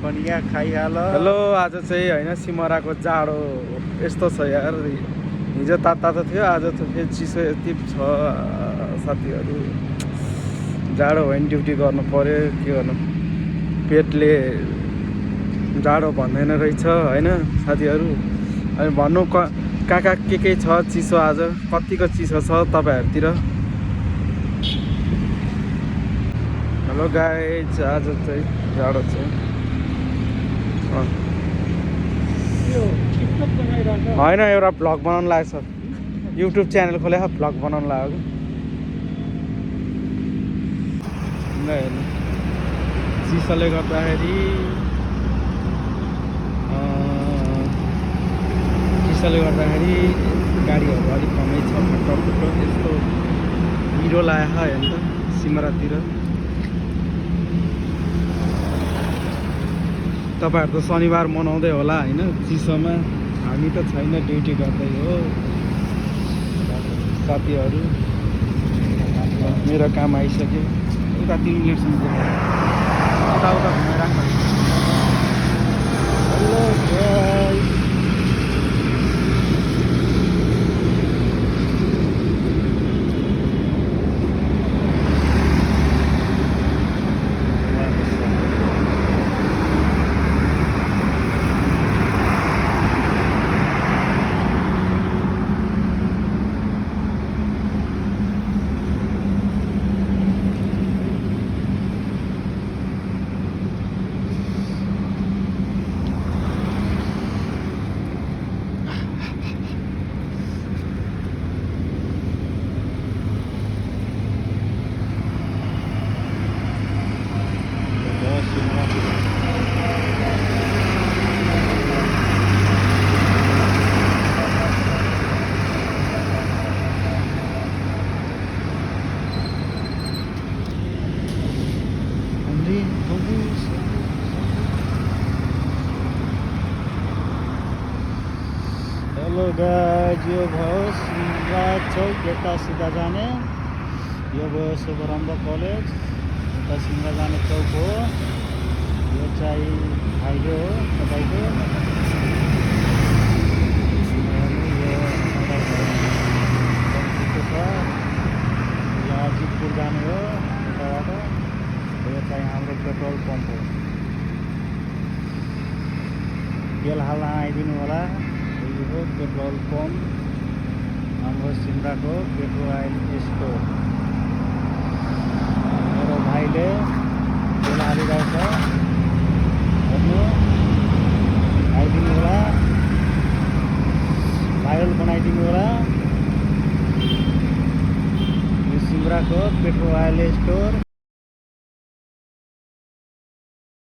बनिया खाइहाल। हेलो, आज चाहिँ होइन सिमराको जाडो यस्तो छ यार। हिजो तातो थियो, आज त फेरि चिसो यति छ साथीहरू। जाडो भयो भने ड्युटी गर्नु पर्यो, के गर्नु, पेटले जाडो भन्दैन रहेछ होइन साथीहरू। अनि भन्नु कहाँ के छ चिसो, आज कतिको चिसो छ तपाईँहरूतिर। हेलो गाइज, आज चाहिँ जाडो छ। होइन, एउटा भ्लग बनाउनु लागेको छ, युट्युब च्यानल खोलेको भ्लग बनाउनु लागेको। चिसोले गर्दाखेरि गाडीहरू अलिक कमै छ, फुटो यस्तो हिरो लागेको होइन त सिमरातिर। तपाईँहरू त शनिबार मनाउँदै होला होइन चिसोमा, हामी त छैन, ड्युटी गर्दै हो साथीहरू। मेरो काम आइसक्यो, उता 3 मिनटसम्म उता घुमाइराख्नु। हेलो गाइस, हेलो गाइज, यो भयो सिमराज चौक, यता सिधा जाने। यो भयो शुभारम्भ कलेज, यता सिमरा जाने चौक हो। यो चाहिँ हाइवे हो तपाईँको। यो अजितपुर जाने हो यताबाट। यो चाहिँ हाम्रो पेट्रोल पम्प हो, तेल हाल्न आइदिनु होला। पेट्रोल पम्प हाम्रो सिमराको पेट्रोल आइल स्टोर। मेरो भाइले तेल हालिरहेछ, हेर्नु आइदिनु होला, भाइरल बनाइदिनु होला। यो सिमराको पेट्रोल आइल स्टोर।